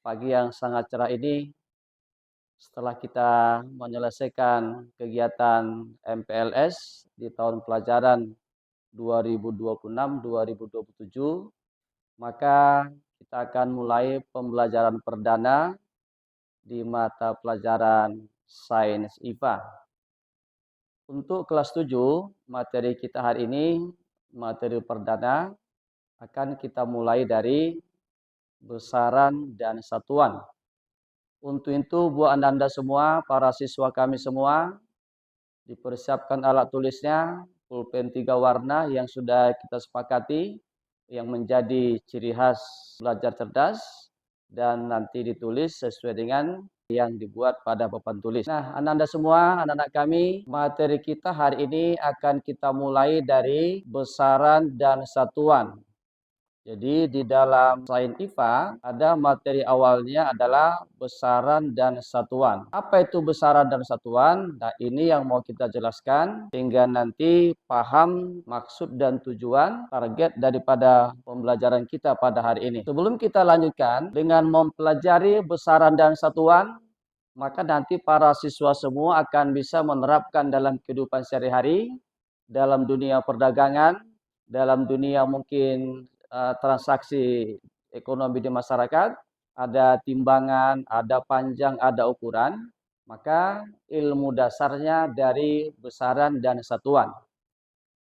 pagi yang sangat cerah ini setelah kita menyelesaikan kegiatan MPLS di tahun pelajaran 2026-2027, maka kita akan mulai pembelajaran perdana di mata pelajaran Sains IPA. Untuk kelas 7, materi kita hari ini, materi perdana, akan kita mulai dari besaran dan satuan. Untuk itu, buat Anda semua, para siswa kami semua, dipersiapkan alat tulisnya, pulpen 3 warna yang sudah kita sepakati, yang menjadi ciri khas belajar cerdas, dan nanti ditulis sesuai dengan yang dibuat pada papan tulis. Nah, Anda semua, anak-anak kami, materi kita hari ini akan kita mulai dari besaran dan satuan. Jadi di dalam Sains IPA ada materi awalnya adalah besaran dan satuan. Apa itu besaran dan satuan? Nah, ini yang mau kita jelaskan sehingga nanti paham maksud dan tujuan target daripada pembelajaran kita pada hari ini. Sebelum kita lanjutkan dengan mempelajari besaran dan satuan, maka nanti para siswa semua akan bisa menerapkan dalam kehidupan sehari-hari, dalam dunia perdagangan, dalam dunia mungkin transaksi ekonomi di masyarakat, ada timbangan, ada panjang, ada ukuran, maka ilmu dasarnya dari besaran dan satuan.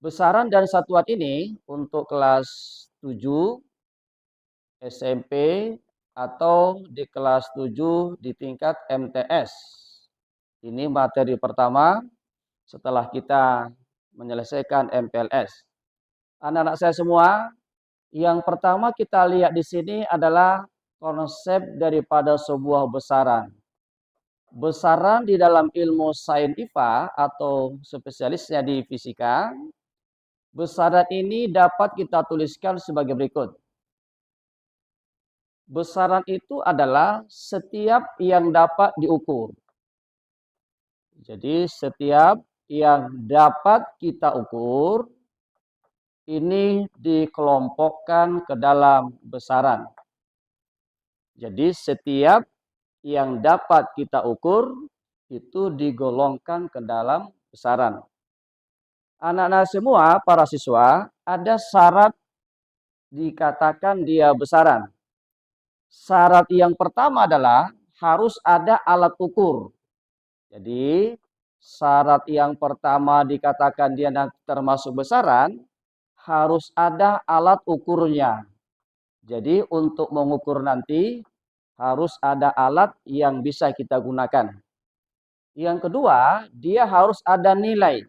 Besaran dan satuan ini untuk kelas 7 SMP atau di kelas 7 di tingkat MTS. Ini materi pertama setelah kita menyelesaikan MPLS. Anak-anak saya semua, yang pertama kita lihat di sini adalah konsep daripada sebuah besaran. Besaran di dalam ilmu sains IPA atau spesialisnya di fisika, besaran ini dapat kita tuliskan sebagai berikut. Besaran itu adalah setiap yang dapat diukur. Jadi setiap yang dapat kita ukur ini dikelompokkan ke dalam besaran. Jadi setiap yang dapat kita ukur itu digolongkan ke dalam besaran. Anak-anak semua, para siswa, ada syarat dikatakan dia besaran. Syarat yang pertama adalah harus ada alat ukur. Jadi syarat yang pertama dikatakan dia termasuk besaran, harus ada alat ukurnya. Jadi untuk mengukur nanti harus ada alat yang bisa kita gunakan. Yang kedua, dia harus ada nilai.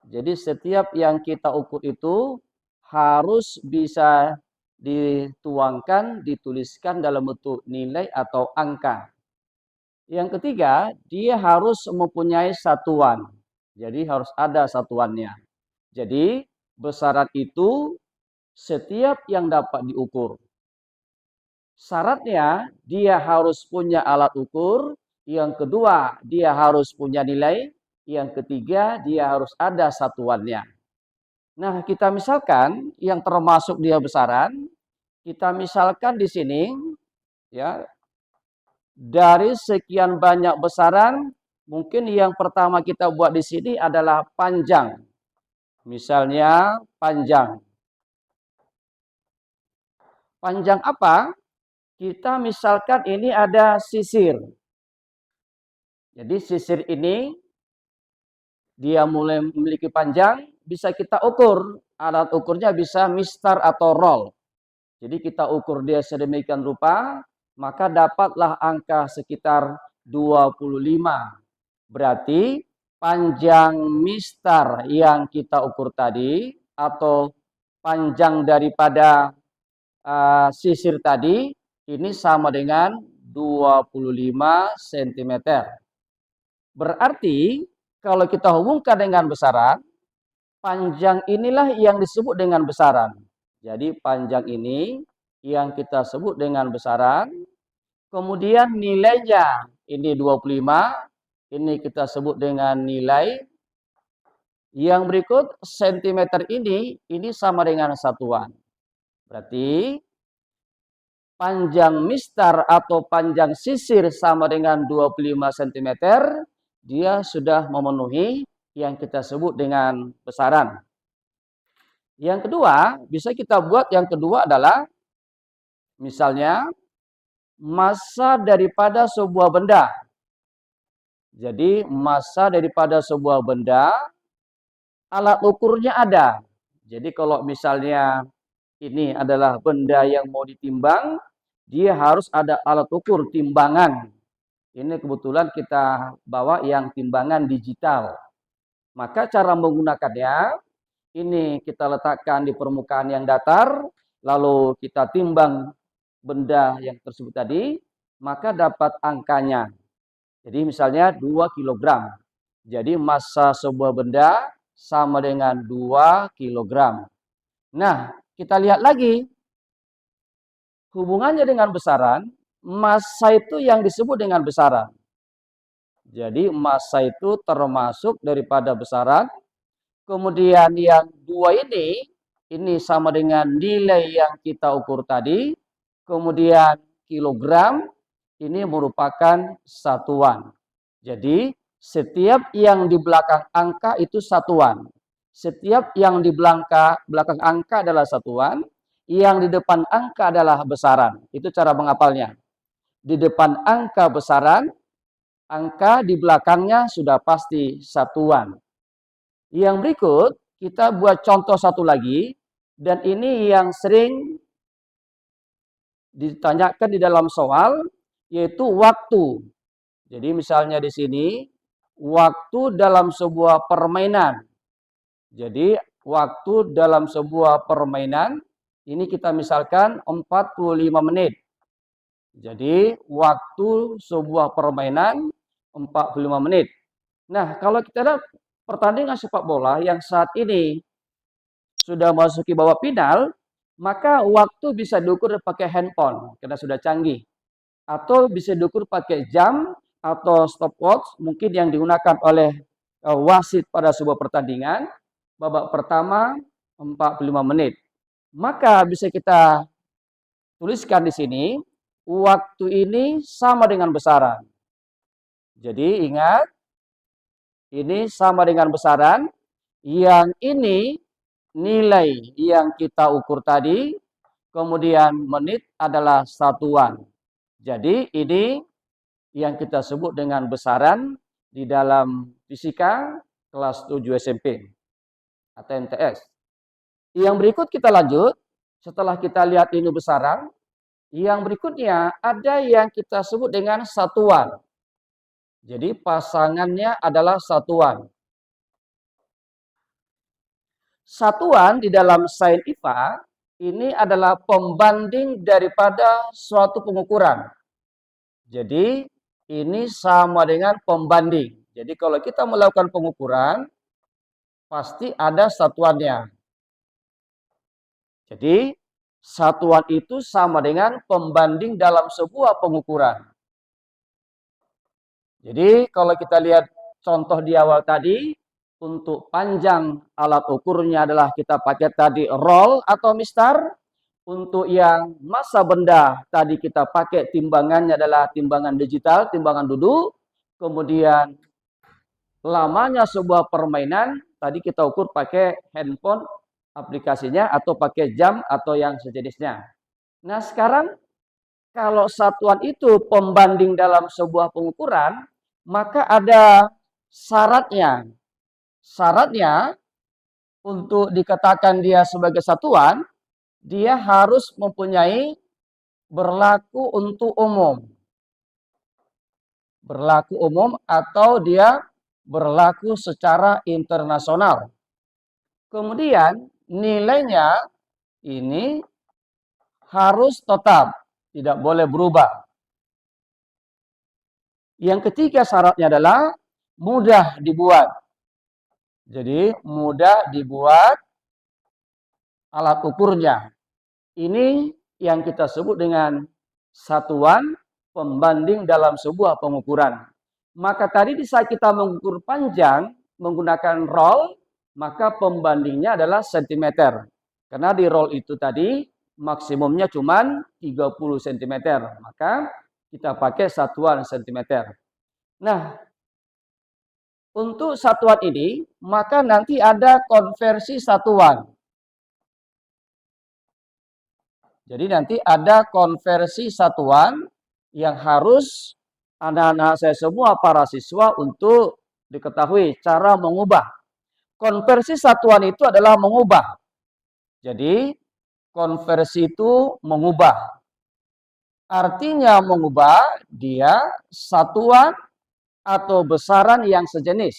Jadi setiap yang kita ukur itu harus bisa dituangkan, dituliskan dalam bentuk nilai atau angka. Yang ketiga, dia harus mempunyai satuan. Jadi harus ada satuannya. Jadi besaran itu setiap yang dapat diukur. Syaratnya dia harus punya alat ukur. Yang kedua, dia harus punya nilai. Yang ketiga, dia harus ada satuannya. Nah, kita misalkan yang termasuk dia besaran, kita misalkan di sini ya, dari sekian banyak besaran, mungkin yang pertama kita buat di sini adalah panjang. Misalnya panjang. Panjang apa? Kita misalkan ini ada sisir. Jadi sisir ini dia mulai memiliki panjang, bisa kita ukur. Alat ukurnya bisa mistar atau roll. Jadi kita ukur dia sedemikian rupa, maka dapatlah angka sekitar 25. Berarti panjang mistar yang kita ukur tadi atau panjang daripada sisir tadi ini sama dengan 25 cm. Berarti kalau kita hubungkan dengan besaran, panjang inilah yang disebut dengan besaran. Jadi panjang ini yang kita sebut dengan besaran. Kemudian nilainya ini 25, ini kita sebut dengan nilai. Yang berikut sentimeter ini sama dengan satuan. Berarti panjang mistar atau panjang sisir sama dengan 25 cm, dia sudah memenuhi yang kita sebut dengan besaran. Yang kedua, bisa kita buat yang kedua adalah misalnya massa daripada sebuah benda. Jadi massa daripada sebuah benda, alat ukurnya ada. Jadi kalau misalnya ini adalah benda yang mau ditimbang, dia harus ada alat ukur timbangan. Ini kebetulan kita bawa yang timbangan digital. Maka cara menggunakannya, ini kita letakkan di permukaan yang datar, lalu kita timbang benda yang tersebut tadi, maka dapat angkanya. Jadi misalnya 2 kg. Jadi massa sebuah benda sama dengan 2 kg. Nah, kita lihat lagi. Hubungannya dengan besaran, massa itu yang disebut dengan besaran. Jadi massa itu termasuk daripada besaran. Kemudian yang dua ini sama dengan nilai yang kita ukur tadi. Kemudian kilogram, ini merupakan satuan. Jadi setiap yang di belakang angka itu satuan. Setiap yang di belakang angka adalah satuan. Yang di depan angka adalah besaran. Itu cara menghafalnya. Di depan angka besaran, angka di belakangnya sudah pasti satuan. Yang berikut, kita buat contoh satu lagi. Dan ini yang sering ditanyakan di dalam soal, yaitu waktu. Jadi misalnya di sini, waktu dalam sebuah permainan. Jadi waktu dalam sebuah permainan, ini kita misalkan 45 menit. Jadi waktu sebuah permainan 45 menit. Nah, kalau kita lihat pertandingan sepak bola yang saat ini sudah masuki babak final, maka waktu bisa diukur pakai handphone karena sudah canggih. Atau bisa diukur pakai jam atau stopwatch mungkin yang digunakan oleh wasit pada sebuah pertandingan. Babak pertama 45 menit. Maka bisa kita tuliskan di sini, waktu ini sama dengan besaran. Jadi ingat, ini sama dengan besaran. Yang ini nilai yang kita ukur tadi, kemudian menit adalah satuan. Jadi ini yang kita sebut dengan besaran di dalam fisika kelas 7 SMP atau MTS. Yang berikut kita lanjut, setelah kita lihat ini besaran, yang berikutnya ada yang kita sebut dengan satuan. Jadi pasangannya adalah satuan. Satuan di dalam sains IPA ini adalah pembanding daripada suatu pengukuran. Jadi ini sama dengan pembanding. Jadi kalau kita melakukan pengukuran, pasti ada satuannya. Jadi, satuan itu sama dengan pembanding dalam sebuah pengukuran. Jadi, kalau kita lihat contoh di awal tadi, untuk panjang alat ukurnya adalah kita pakai tadi roll atau mistar. Untuk yang massa benda, tadi kita pakai timbangannya adalah timbangan digital, timbangan duduk. Kemudian, lamanya sebuah permainan, tadi kita ukur pakai handphone aplikasinya atau pakai jam atau yang sejenisnya. Nah, sekarang kalau satuan itu pembanding dalam sebuah pengukuran, maka ada syaratnya. Syaratnya untuk dikatakan dia sebagai satuan, dia harus mempunyai berlaku untuk umum. Berlaku umum atau dia berlaku secara internasional. Kemudian nilainya ini harus tetap, tidak boleh berubah. Yang ketiga syaratnya adalah mudah dibuat. Jadi mudah dibuat alat ukurnya. Ini yang kita sebut dengan satuan pembanding dalam sebuah pengukuran. Maka tadi di saat kita mengukur panjang menggunakan roll, maka pembandingnya adalah sentimeter. Karena di roll itu tadi maksimumnya cuma 30 cm. Maka kita pakai satuan cm. Nah, untuk satuan ini, maka nanti ada konversi satuan. Jadi nanti ada konversi satuan yang harus anak-anak saya semua, para siswa, untuk diketahui cara mengubah. Konversi satuan itu adalah mengubah. Jadi, konversi itu mengubah. Artinya mengubah dia satuan atau besaran yang sejenis.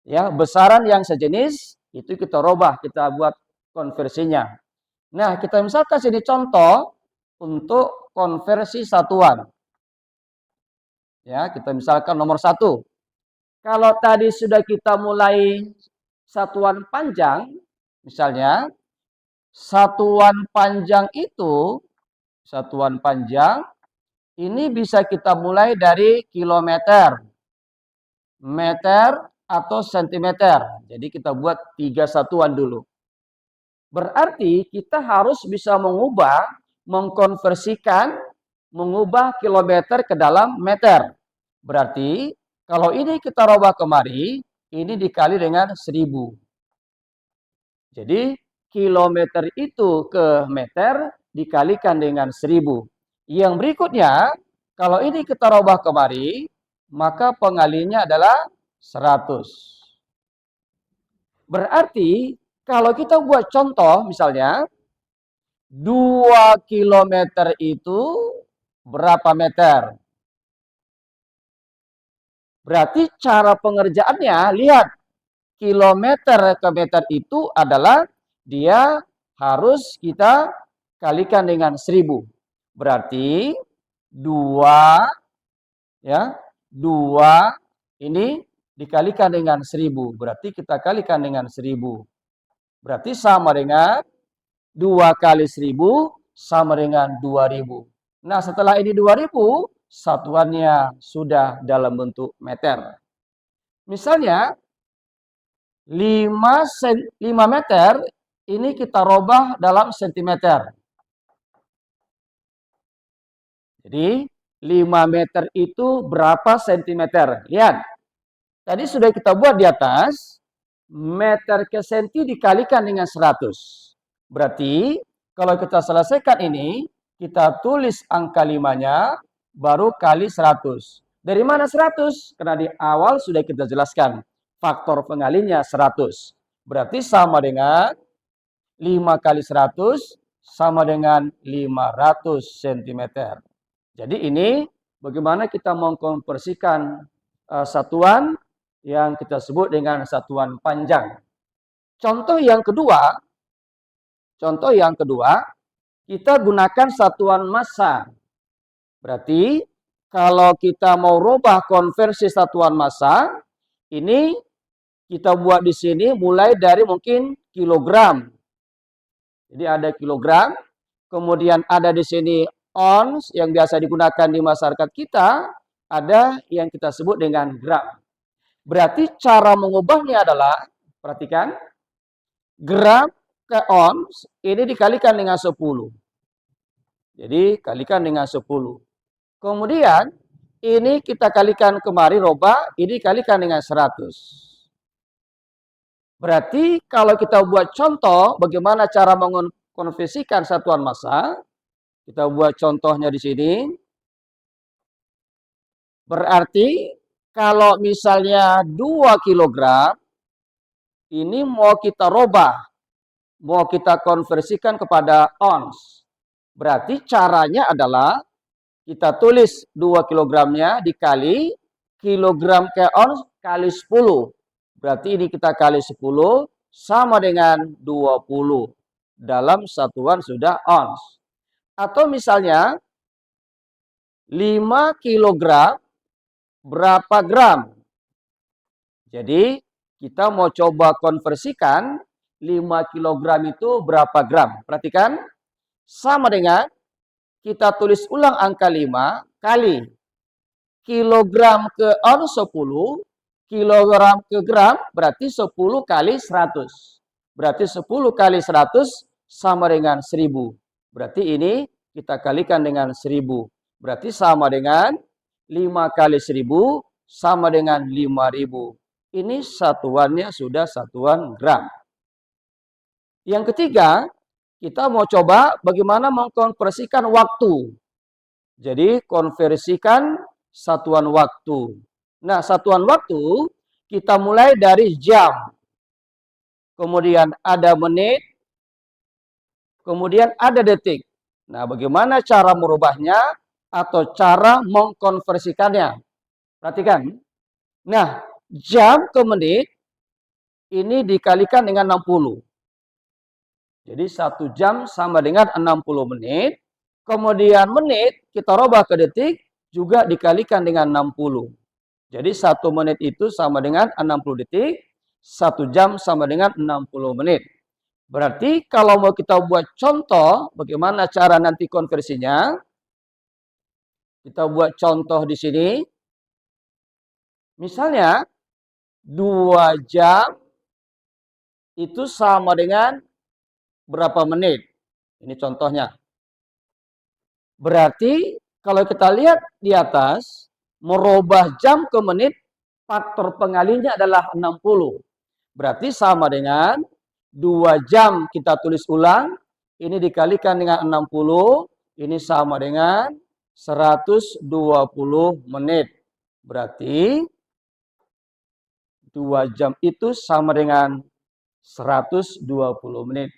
Ya, besaran yang sejenis itu kita rubah, kita buat konversinya. Nah, kita misalkan sini contoh untuk konversi satuan. Ya, kita misalkan nomor 1. Kalau tadi sudah kita mulai satuan panjang, misalnya satuan panjang ini bisa kita mulai dari kilometer, meter, atau sentimeter. Jadi kita buat 3 satuan dulu. Berarti kita harus bisa mengkonversikan, mengubah kilometer ke dalam meter. Berarti kalau ini kita rubah kemari, ini dikali dengan 1000. Jadi kilometer itu ke meter dikalikan dengan 1000. Yang berikutnya, kalau ini kita rubah kemari, maka pengalinya adalah 100. Berarti kalau kita buat contoh misalnya 2 kilometer itu berapa meter? Berarti cara pengerjaannya, lihat, kilometer ke meter itu adalah dia harus kita kalikan dengan 1000. Berarti 2 ya, 2 ini dikalikan dengan 1000. Berarti kita kalikan dengan 1000. Berarti sama dengan 2 kali 1000 sama dengan 2000. Nah, setelah ini 2000, satuannya sudah dalam bentuk meter. Misalnya 5 meter ini kita rubah dalam sentimeter. Jadi 5 meter itu berapa sentimeter? Lihat. Tadi sudah kita buat di atas, meter ke senti dikalikan dengan 100. Berarti kalau kita selesaikan ini, kita tulis angka 5-nya, baru kali 100. Dari mana 100? Karena di awal sudah kita jelaskan. Faktor pengalinya 100. Berarti sama dengan 5 kali 100 sama dengan 500 cm. Jadi ini bagaimana kita mengkonversikan satuan yang kita sebut dengan satuan panjang. Contoh yang kedua, kita gunakan satuan massa. Berarti kalau kita mau rubah konversi satuan massa, ini kita buat di sini mulai dari mungkin kilogram. Jadi ada kilogram, kemudian ada di sini ons yang biasa digunakan di masyarakat kita, ada yang kita sebut dengan gram. Berarti cara mengubahnya adalah, perhatikan, gram ke ons ini dikalikan dengan 10. Jadi kalikan dengan 10. Kemudian ini kita kalikan kemari roba, ini kalikan dengan 100. Berarti kalau kita buat contoh bagaimana cara mengkonversikan satuan massa, kita buat contohnya di sini. Berarti kalau misalnya 2 kilogram, ini mau kita robah, mau kita konversikan kepada ons. Berarti caranya adalah kita tulis 2 kilogramnya dikali kilogram ke ons kali 10. Berarti ini kita kali 10 sama dengan 20. Dalam satuan sudah ons. Atau misalnya 5 kilogram berapa gram? Jadi kita mau coba konversikan 5 kilogram itu berapa gram? Perhatikan, sama dengan kita tulis ulang angka 5 kali kilogram ke ons 10, kilogram ke gram berarti 10 kali 100. Berarti 10 kali 100 sama dengan 1000. Berarti ini kita kalikan dengan 1000. Berarti sama dengan 5 kali 1000 sama dengan 5000. Ini satuannya sudah satuan gram. Yang ketiga, kita mau coba bagaimana mengkonversikan waktu. Jadi konversikan satuan waktu. Nah, satuan waktu kita mulai dari jam. Kemudian ada menit. Kemudian ada detik. Nah, bagaimana cara merubahnya atau cara mengkonversikannya? Perhatikan. Nah, jam ke menit ini dikalikan dengan 60. Jadi 1 jam sama dengan 60 menit. Kemudian menit kita rubah ke detik juga dikalikan dengan 60. Jadi 1 menit itu sama dengan 60 detik. 1 jam sama dengan 60 menit. Berarti kalau mau kita buat contoh bagaimana cara nanti konversinya. Kita buat contoh di sini. Misalnya 2 jam itu sama dengan berapa menit? Ini contohnya. Berarti kalau kita lihat di atas, merubah jam ke menit, faktor pengalinya adalah 60. Berarti sama dengan 2 jam kita tulis ulang, ini dikalikan dengan 60, ini sama dengan 120 menit. Berarti 2 jam itu sama dengan 120 menit.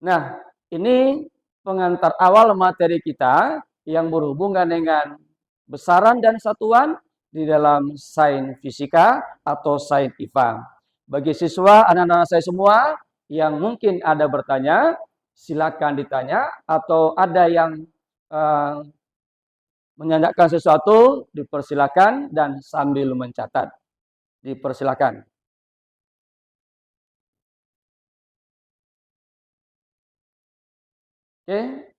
Nah, ini pengantar awal materi kita yang berhubungan dengan besaran dan satuan di dalam sains fisika atau sains IPA. Bagi siswa, anak-anak saya semua yang mungkin ada bertanya, silakan ditanya atau ada yang menanyakan sesuatu, dipersilakan dan sambil mencatat. Dipersilakan. Oke,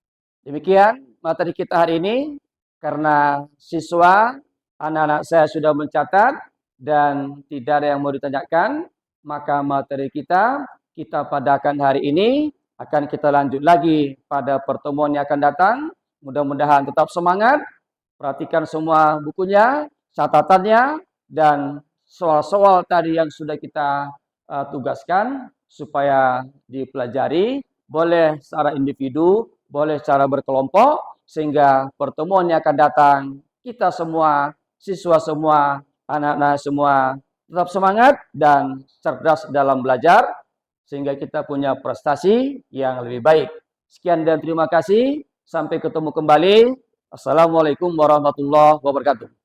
demikian materi kita hari ini. Karena siswa, anak-anak saya sudah mencatat dan tidak ada yang mau ditanyakan, maka materi kita padakan hari ini. Akan kita lanjut lagi pada pertemuan yang akan datang. Mudah-mudahan tetap semangat. Perhatikan semua bukunya, catatannya, dan soal-soal tadi yang sudah kita tugaskan supaya dipelajari. Boleh secara individu, boleh secara berkelompok, sehingga pertemuan yang akan datang, kita semua, siswa semua, anak-anak semua, tetap semangat dan cerdas dalam belajar, sehingga kita punya prestasi yang lebih baik. Sekian dan terima kasih. Sampai ketemu kembali. Assalamualaikum warahmatullahi wabarakatuh.